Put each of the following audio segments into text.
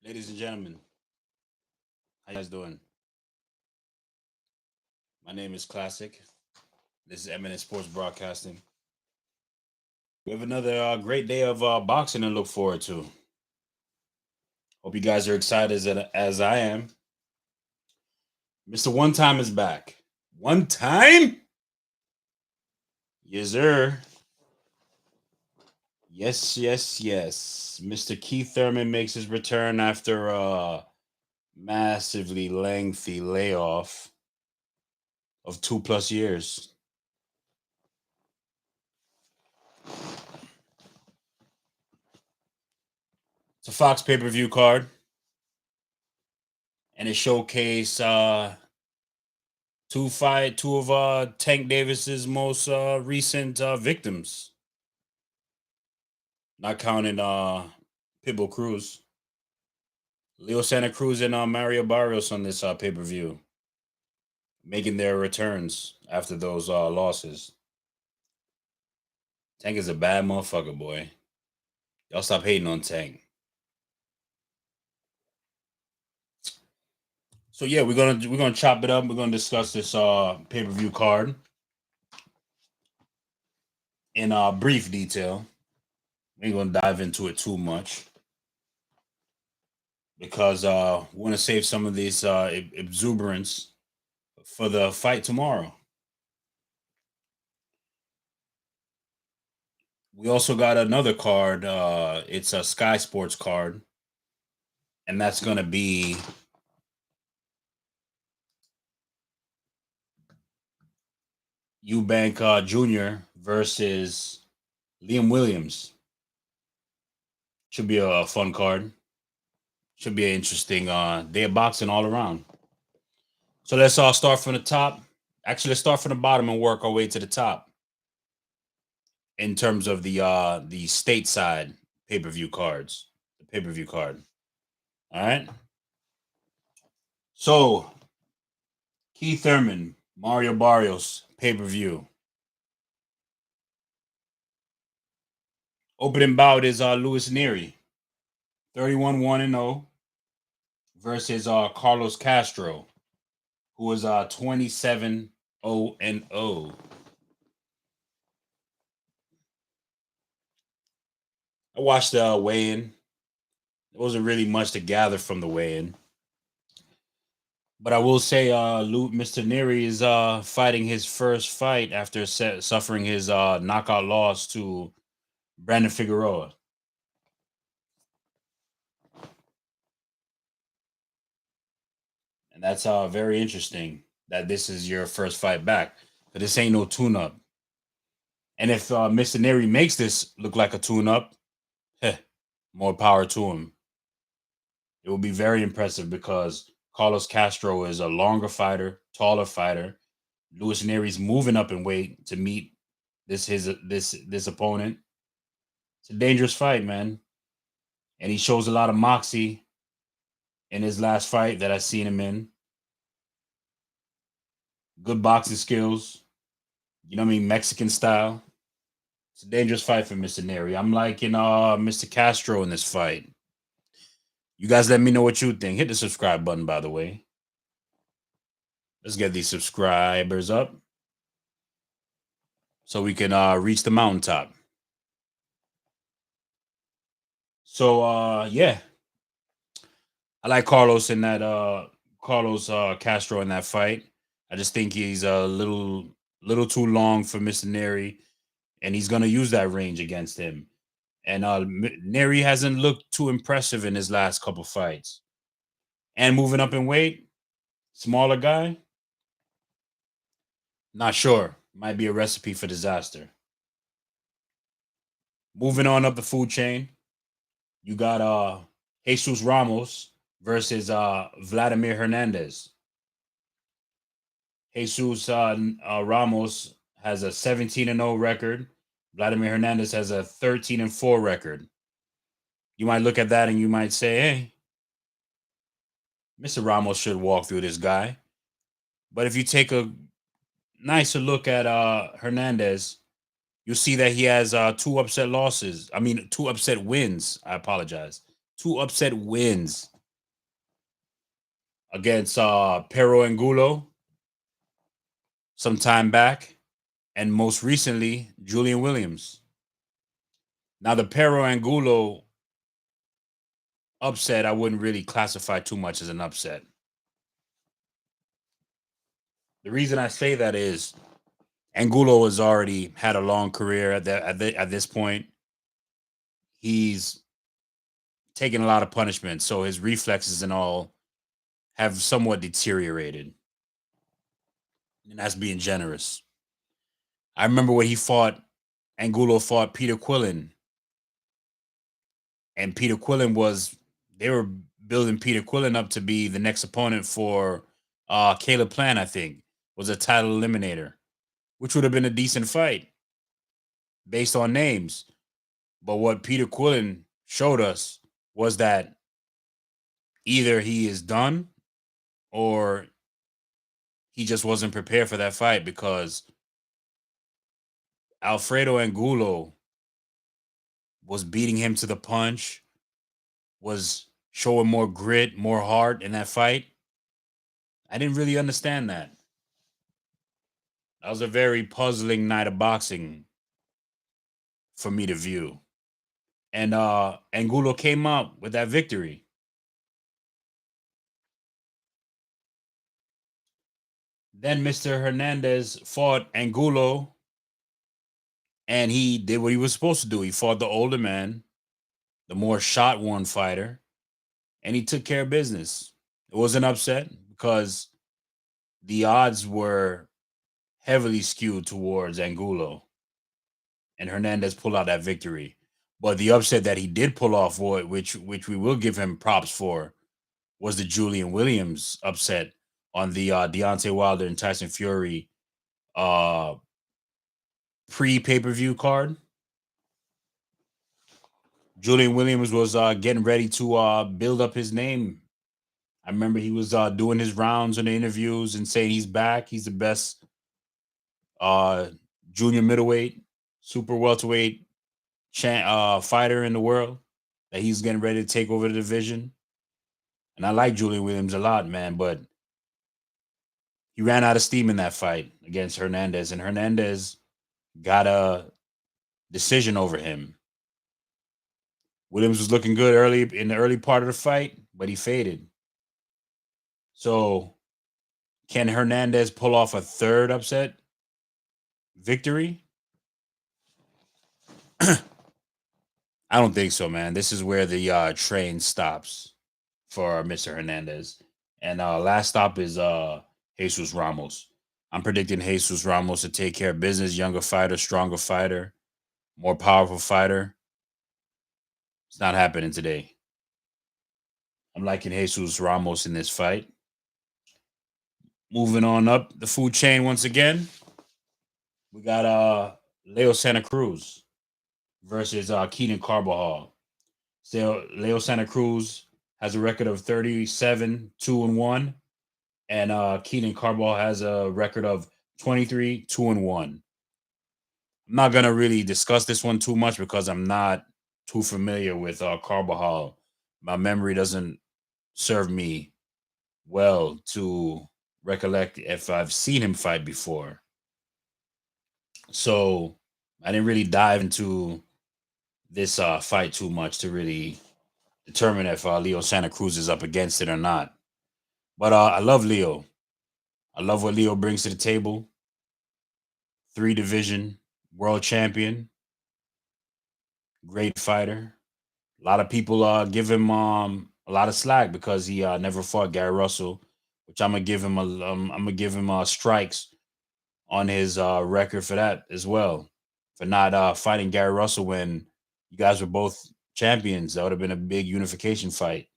Ladies and gentlemen, how you guys doing? My name is Classic. This is Eminent Sports Broadcasting. We have another great day of boxing to look forward to. Hope you guys are excited as I am. Mr. One Time is back. One Time? Yes, sir. Yes. Mr. Keith Thurman makes his return after a massively lengthy layoff of 2+ years. It's a Fox pay-per-view card, and it showcased two of Tank Davis's most recent victims, not counting Pitbull Cruz. Leo Santa Cruz and Mario Barrios on this pay-per-view, making their returns after those losses. Tank is a bad motherfucker, boy. Y'all stop hating on Tank. So yeah, we're gonna chop it up. We're gonna discuss this pay-per-view card in brief detail. We ain't gonna dive into it too much because we want to save some of this exuberance for the fight tomorrow. We also got another card. It's a Sky Sports card, and that's gonna be Eubank Jr versus Liam Williams. Should be a fun card. Should be an interesting day of boxing all around. So let's start from the top. Actually, let's start from the bottom and work our way to the top in terms of the stateside pay-per-view cards. The pay-per-view card. All right. So Keith Thurman, Mario Barrios, pay-per-view. Opening bout is Louis Nery, 31-1-0, versus Carlos Castro, who is 27-0-0. I watched the weigh-in. There wasn't really much to gather from the weigh-in. But I will say Mr. Nery is fighting his first fight after suffering his knockout loss to Brandon Figueroa. And that's very interesting that this is your first fight back. But this ain't no tune-up. And if Mr. Nery makes this look like a tune-up, more power to him. It will be very impressive because Carlos Castro is a longer fighter, taller fighter. Louis Nery's moving up in weight to meet this opponent. It's a dangerous fight, man. And he shows a lot of moxie in his last fight that I've seen him in. Good boxing skills. You know what I mean? Mexican style. It's a dangerous fight for Mr. Nery. I'm liking Mr. Castro in this fight. You guys let me know what you think. Hit the subscribe button, by the way. Let's get these subscribers up so we can reach the mountaintop. So yeah, I like Carlos in that Carlos Castro in that fight. I just think he's a little too long for Mr. Nery, and he's gonna use that range against him. And Nery hasn't looked too impressive in his last couple fights. And moving up in weight, smaller guy, not sure. Might be a recipe for disaster. Moving on up the food chain, you got Jesus Ramos versus Vladimir Hernandez. Jesus Ramos has a 17-0 record. Vladimir Hernandez has a 13-4 record. You might look at that and you might say, hey, Mr. Ramos should walk through this guy. But if you take a nicer look at Hernandez, you'll see that he has two upset wins. I apologize. 2 upset wins against Pero Angulo some time back, and most recently Julian Williams. Now the Pero Angulo upset, I wouldn't really classify too much as an upset. The reason I say that is Angulo has already had a long career at this point. He's taken a lot of punishment, so his reflexes and all have somewhat deteriorated. And that's being generous. I remember when Angulo fought Peter Quillen. And Peter Quillen they were building Peter Quillen up to be the next opponent for Caleb Plant, I think, was a title eliminator, which would have been a decent fight based on names. But what Peter Quillen showed us was that either he is done or he just wasn't prepared for that fight, because Alfredo Angulo was beating him to the punch, was showing more grit, more heart in that fight. I didn't really understand that. That was a very puzzling night of boxing for me to view. And Angulo came up with that victory. Then Mr. Hernandez fought Angulo, and he did what he was supposed to do. He fought the older man, the more shot-worn fighter, and he took care of business. It was an upset because the odds were heavily skewed towards Angulo, and Hernandez pulled out that victory. But the upset that he did pull off, which we will give him props for, was the Julian Williams upset on the Deontay Wilder and Tyson Fury pre-pay-per-view card. Julian Williams was getting ready to build up his name. I remember he was doing his rounds in the interviews and saying he's back. He's the best junior middleweight, super welterweight fighter in the world, that he's getting ready to take over the division. And I like Julian Williams a lot, man, but he ran out of steam in that fight against Hernandez, and Hernandez got a decision over him. Williams was looking good in the early part of the fight, but he faded. So can Hernandez pull off a third upset victory? I don't think so, man. This is where the train stops for Mr. Hernandez. And last stop is Jesus Ramos. I'm predicting Jesus Ramos to take care of business. Younger fighter, stronger fighter, more powerful fighter. It's not happening today. I'm liking Jesus Ramos in this fight. Moving on up the food chain once again, we got Leo Santa Cruz versus Keenan Carbajal. So Leo Santa Cruz has a record of 37-2-1, and Keenan Carbajal has a record of 23-2-1. I'm not gonna really discuss this one too much because I'm not too familiar with Carbajal. My memory doesn't serve me well to recollect if I've seen him fight before. So I didn't really dive into this fight too much to really determine if Leo Santa Cruz is up against it or not. But I love Leo. I love what Leo brings to the table. 3-division world champion, great fighter. A lot of people give him a lot of slack because he never fought Gary Russell, which I'm gonna give him strikes on his record for that as well, for not fighting Gary Russell when you guys were both champions. That would have been a big unification fight.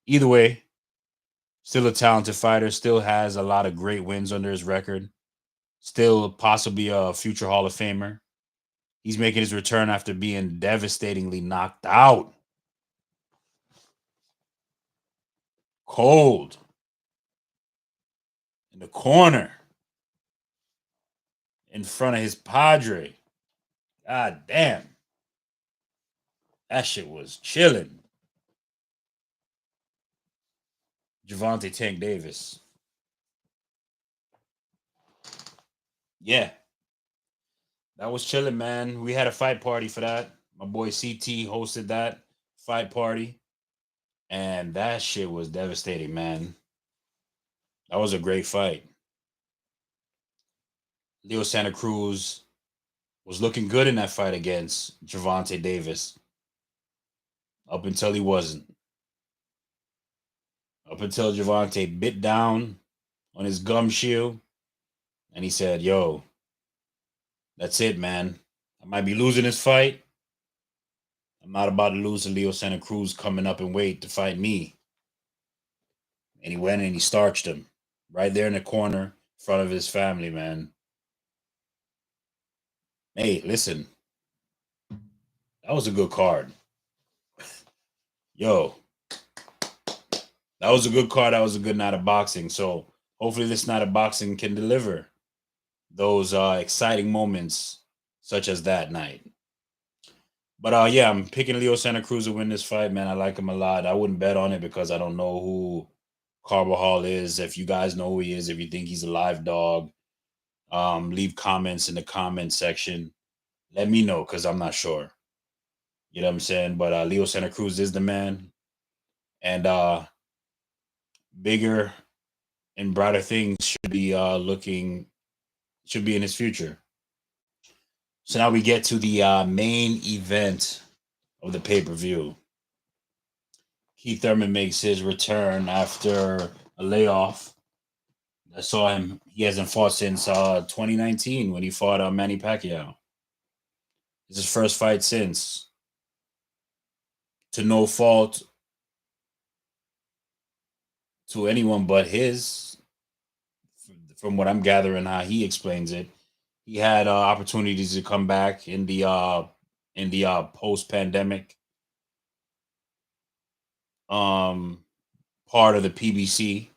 Either way, still a talented fighter, still has a lot of great wins under his record, still possibly a future Hall of Famer. He's making his return after being devastatingly knocked out. Cold. In the corner. In front of his padre. God damn. That shit was chilling. Gervonta Tank Davis. Yeah, that was chilling, man. We had a fight party for that. My boy CT hosted that fight party, and that shit was devastating, man. That was a great fight. Leo Santa Cruz was looking good in that fight against Gervonta Davis up until he wasn't. Up until Gervonta bit down on his gum shield and he said, "Yo, that's it, man. I might be losing this fight. I'm not about to lose to Leo Santa Cruz coming up in weight to fight me." And he went and he starched him right there in the corner in front of his family, man. Hey, listen, that was a good card. Yo, that was a good card. That was a good night of boxing. So hopefully this night of boxing can deliver those exciting moments such as that night. But yeah, I'm picking Leo Santa Cruz to win this fight, man. I like him a lot. I wouldn't bet on it because I don't know who Carbajal is. If you guys know who he is, if you think he's a live dog, leave comments in the comment section. Let me know because I'm not sure. You know what I'm saying? But Leo Santa Cruz is the man. And bigger and brighter things should be should be in his future. So now we get to the main event of the pay-per-view. Keith Thurman makes his return after a layoff. I saw him. He hasn't fought since 2019 when he fought Manny Pacquiao. It's his first fight since. To no fault to anyone but his. From what I'm gathering, how he explains it, he had opportunities to come back in the post-pandemic part of the PBC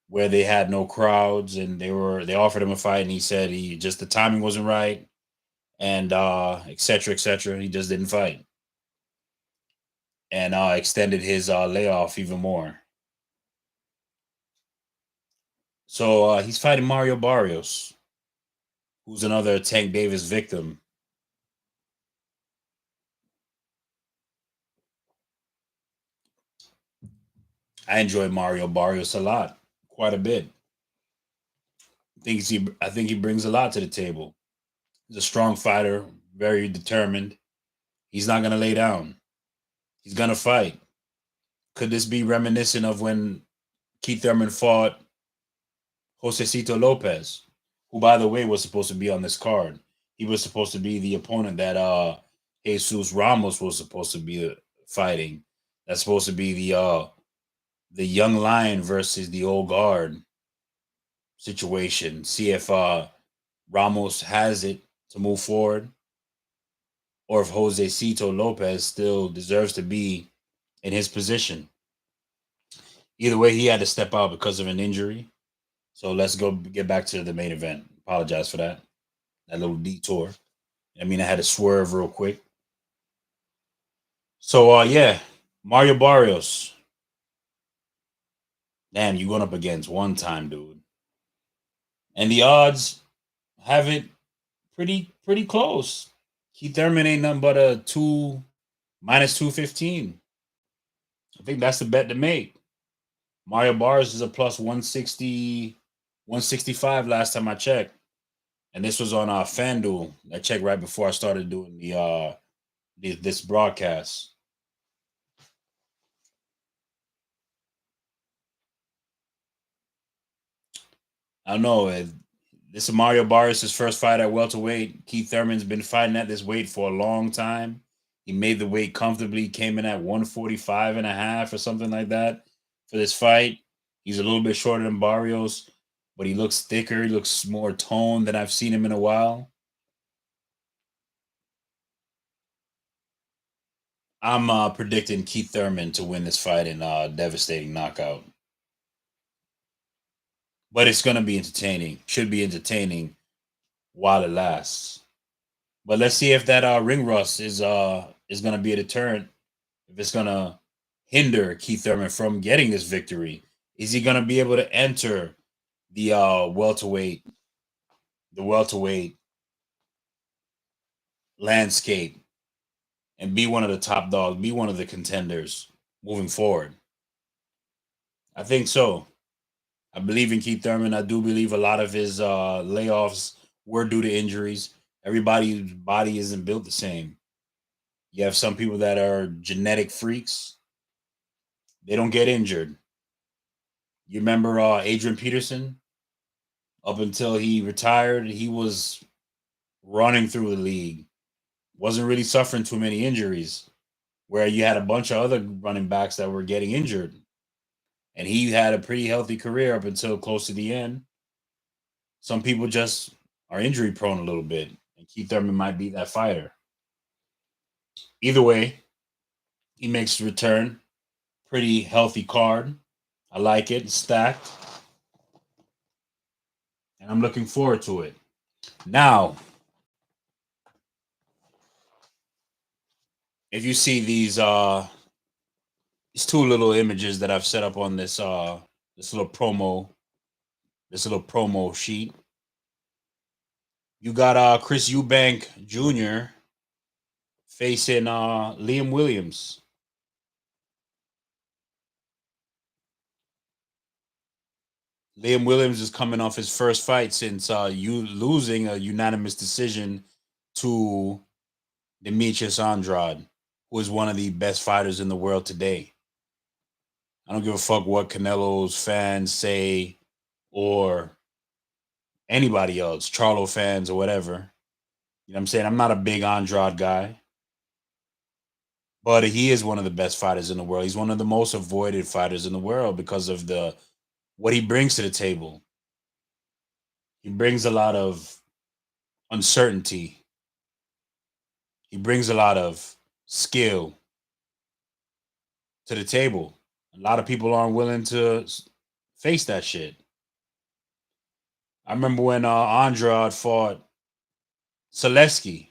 where they had no crowds and they offered him a fight and he said he just the timing wasn't right and etc. etc. He just didn't fight and extended his layoff even more. So he's fighting Mario Barrios, who's another Tank Davis victim. I enjoy Mario Barrios a lot, quite a bit. I think he brings a lot to the table. He's a strong fighter, very determined. He's not gonna lay down. He's gonna fight. Could this be reminiscent of when Keith Thurman fought Josecito Lopez, who, by the way, was supposed to be on this card? He was supposed to be the opponent that Jesus Ramos was supposed to be fighting. That's supposed to be the young lion versus the old guard situation. See if Ramos has it to move forward, or if Josecito Lopez still deserves to be in his position. Either way, he had to step out because of an injury. So let's go get back to the main event. Apologize for that little detour. I mean, I had to swerve real quick. So yeah, Mario Barrios. Damn, you going up against one time, dude. And the odds have it pretty close. Keith Thurman ain't nothing but a minus 215. I think that's the bet to make. Mario Barrios is a plus 160, 165 last time I checked. And this was on FanDuel. I checked right before I started doing this broadcast. I don't know. This is Mario Barrios' first fight at welterweight. Keith Thurman's been fighting at this weight for a long time. He made the weight comfortably, came in at 145 and a half or something like that for this fight. He's a little bit shorter than Barrios, but he looks thicker. He looks more toned than I've seen him in a while. I'm predicting Keith Thurman to win this fight in a devastating knockout. But it's going to be entertaining. Should be entertaining while it lasts. But let's see if that ring rust is going to be a deterrent. If it's going to hinder Keith Thurman from getting this victory? Is he going to be able to enter the welterweight landscape and be one of the top dogs, be one of the contenders moving forward? I think so. I believe in Keith Thurman. I do believe a lot of his layoffs were due to injuries. Everybody's body isn't built the same. You have some people that are genetic freaks. They don't get injured. You remember Adrian Peterson? Up until he retired, he was running through the league. Wasn't really suffering too many injuries. Where you had a bunch of other running backs that were getting injured. And he had a pretty healthy career up until close to the end. Some people just are injury prone a little bit. And Keith Thurman might be that fighter. Either way, he makes a return. Pretty healthy card. I like it. It's stacked. And I'm looking forward to it. Now, if you see these two little images that I've set up on this little promo sheet. You got Chris Eubank Jr. facing Liam Williams. Liam Williams is coming off his first fight since losing a unanimous decision to Demetrius Andrade, who is one of the best fighters in the world today. I don't give a fuck what Canelo's fans say or anybody else, Charlo fans or whatever. You know what I'm saying? I'm not a big Andrade guy. But he is one of the best fighters in the world. He's one of the most avoided fighters in the world because of what he brings to the table. He brings a lot of uncertainty. He brings a lot of skill to the table. A lot of people aren't willing to face that shit. I remember when Andrade fought Selesky.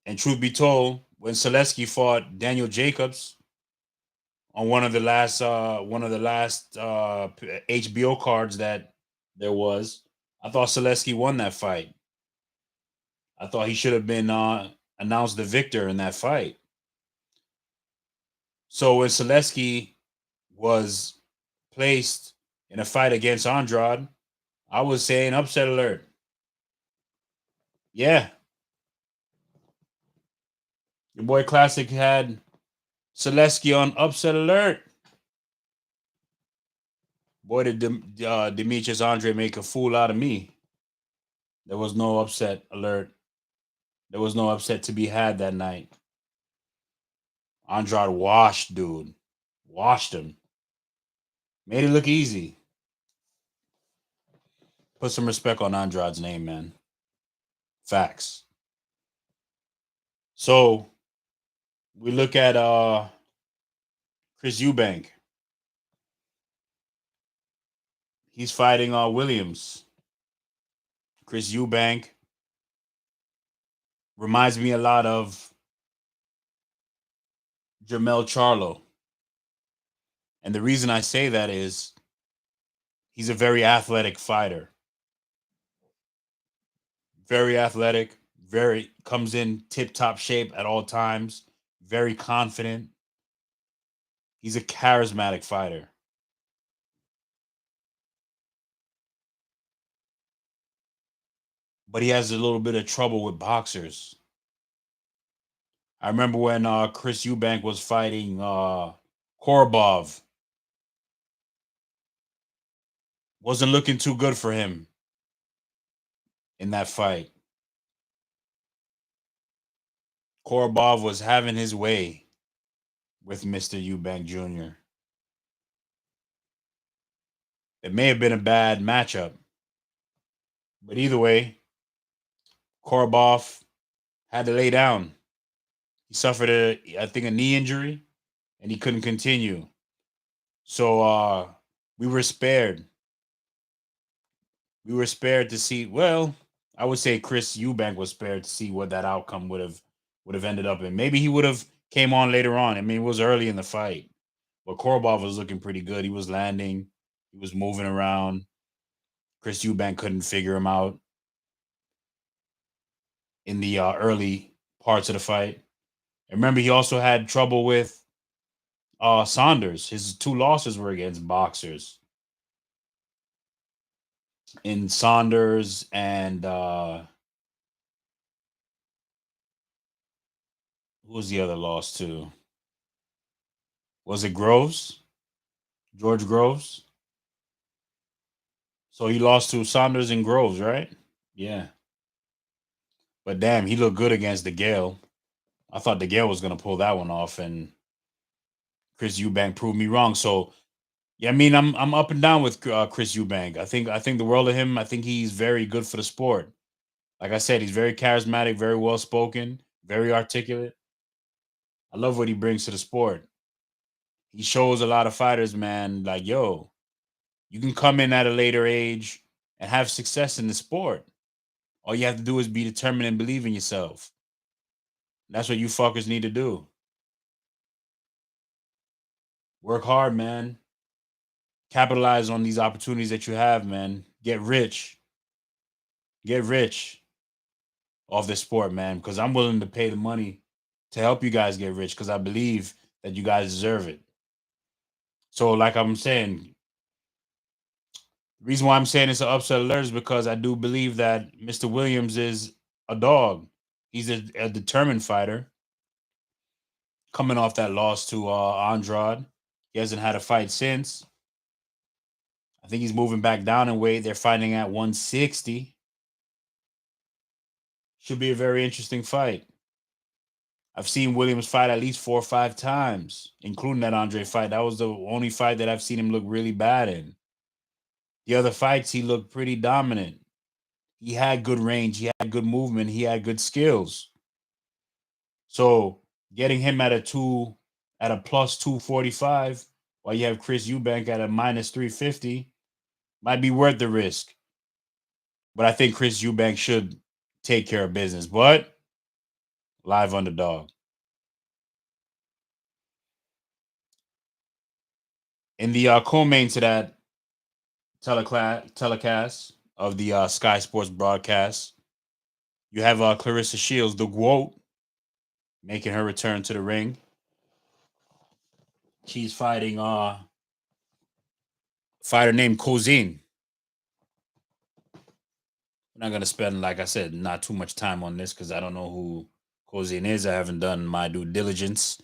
And truth be told, when Selesky fought Daniel Jacobs on one of the last HBO cards that there was, I thought Selesky won that fight. I thought he should have been announced the victor in that fight. So when Selesky was placed in a fight against Andrade, I was saying upset alert. Yeah. Your boy Classic had Selesky on upset alert. Boy, did Demetrius Andre make a fool out of me. There was no upset alert. There was no upset to be had that night. Andrade washed dude. Washed him. Made it look easy. Put some respect on Andrade's name, man. Facts. So we look at Chris Eubank. He's fighting Williams. Chris Eubank reminds me a lot of Jermell Charlo. And the reason I say that is he's a very athletic fighter. Very athletic, very comes in tip-top shape at all times, very confident. He's a charismatic fighter. But he has a little bit of trouble with boxers. I remember when Chris Eubank was fighting Korobov. Wasn't looking too good for him in that fight. Korobov was having his way with Mr. Eubank Jr. It may have been a bad matchup. But either way, Korobov had to lay down. He suffered I think a knee injury, and he couldn't continue. So we were spared. We were spared to see. Well, I would say Chris Eubank was spared to see what that outcome would have ended up in. Maybe he would have came on later on. I mean, it was early in the fight, but Korobov was looking pretty good. He was landing, he was moving around. Chris Eubank couldn't figure him out in the early parts of the fight. And remember, he also had trouble with Saunders. His 2 losses were against boxers. In Saunders and who was the other loss to? Was it Groves? George Groves? So he lost to Saunders and Groves, right? Yeah. But damn, he looked good against the Gale. I thought the Gale was gonna pull that one off, and Chris Eubank proved me wrong. So yeah, I mean, I'm up and down with Chris Eubank. I think the world of him. I think he's very good for the sport. Like I said, he's very charismatic, very well spoken, very articulate. I love what he brings to the sport. He shows a lot of fighters, man, like, yo, you can come in at a later age and have success in the sport. All you have to do is be determined and believe in yourself. That's what you fuckers need to do. Work hard, man. Capitalize on these opportunities that you have, man. Get rich. Get rich off this sport, man, because I'm willing to pay the money to help you guys get rich because I believe that you guys deserve it. So, like I'm saying, the reason why I'm saying it's an upset alert is because I do believe that Mr. Williams is a dog. He's a determined fighter coming off that loss to Andrade. He hasn't had a fight since. I think he's moving back down in weight. They're fighting at 160. Should be a very interesting fight. I've seen Williams fight at least 4 or 5 times, including that Andre fight. That was the only fight that I've seen him look really bad in. The other fights, he looked pretty dominant. He had good range. He had good movement. He had good skills. So getting him at a plus 245, while you have Chris Eubank at a minus 350, might be worth the risk. But I think Chris Eubank should take care of business. But live underdog. In the co-main to that telecast of the Sky Sports broadcast, you have Claressa Shields, the GOAT, making her return to the ring. She's fighting fighter named Kozin. We're not gonna spend, like I said, not too much time on this because I don't know who Kozin is. I haven't done my due diligence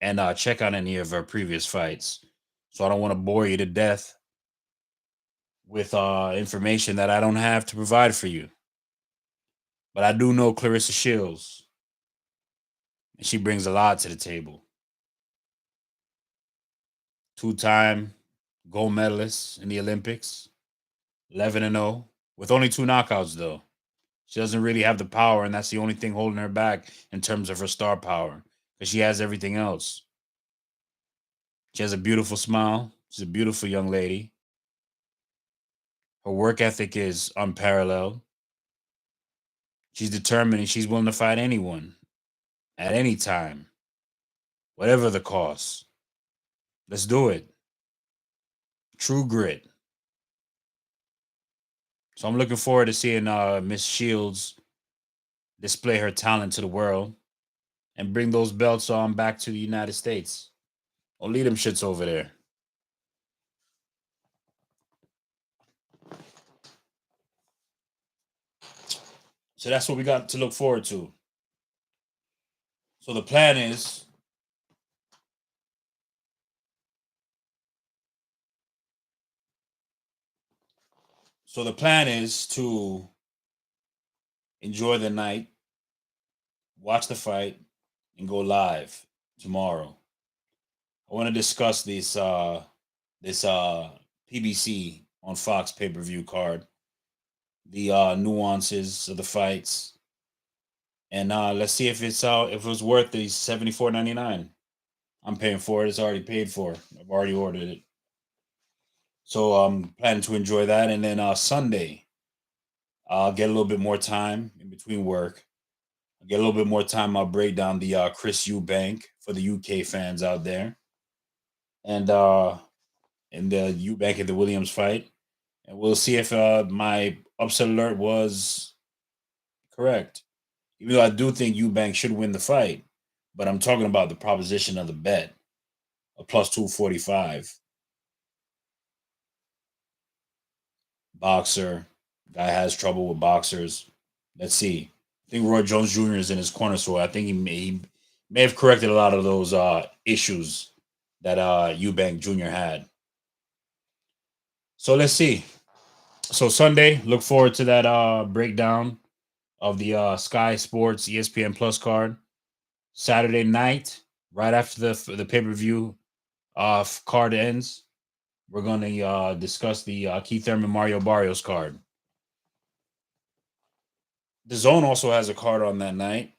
and check out any of her previous fights. So I don't want to bore you to death with information that I don't have to provide for you. But I do know Claressa Shields, and she brings a lot to the table. 2-time gold medalist in the Olympics, 11-0, with only 2 knockouts, though. She doesn't really have the power, and that's the only thing holding her back in terms of her star power, because she has everything else. She has a beautiful smile. She's a beautiful young lady. Her work ethic is unparalleled. She's determined and she's willing to fight anyone at any time, whatever the cost. Let's do it. True grit. So I'm looking forward to seeing Miss Shields display her talent to the world and bring those belts on back to the United States. Or lead them shits over there. So that's what we got to look forward to. So the plan is to enjoy the night, watch the fight, and go live tomorrow. I want to discuss this PBC on Fox pay-per-view card, the nuances of the fights, and let's see if it was worth the $74.99. I'm paying for it. It's already paid for. I've already ordered it. So I'm planning to enjoy that, and then Sunday, I'll get a little bit more time in between work, I'll get a little bit more time. I'll break down the Chris Eubank for the UK fans out there, and the Eubank and the Williams fight, and we'll see if my upset alert was correct. Even though I do think Eubank should win the fight, but I'm talking about the proposition of the bet, a plus 245. Boxer, guy has trouble with boxers. Let's see. I think Roy Jones Jr. is in his corner, so I think he may have corrected a lot of those issues that Eubank Jr. had. So let's see. So Sunday, look forward to that breakdown of the Sky Sports ESPN Plus card. Saturday night, right after the pay per view card ends, we're going to discuss the Keith Thurman Mario Barrios card. The Zone also has a card on that night.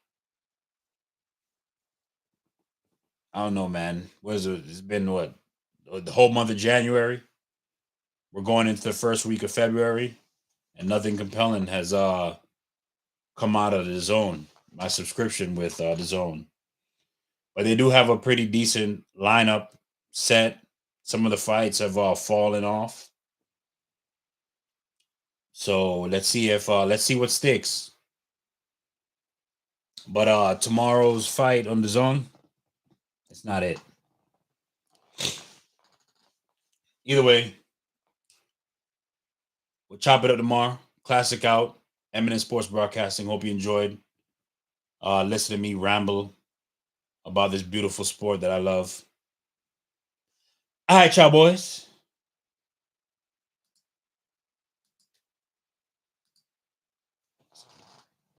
I don't know, man. What is it? It's been what, the whole month of January. We're going into the first week of February, and nothing compelling has come out of the Zone. My subscription with the Zone, but they do have a pretty decent lineup set. Some of the fights have fallen off, so let's see what sticks. But tomorrow's fight on the Zone, it's not it. Either way, we'll chop it up tomorrow. Classic out. Eminent Sports Broadcasting. Hope you enjoyed listening to me ramble about this beautiful sport that I love. All right, y'all boys.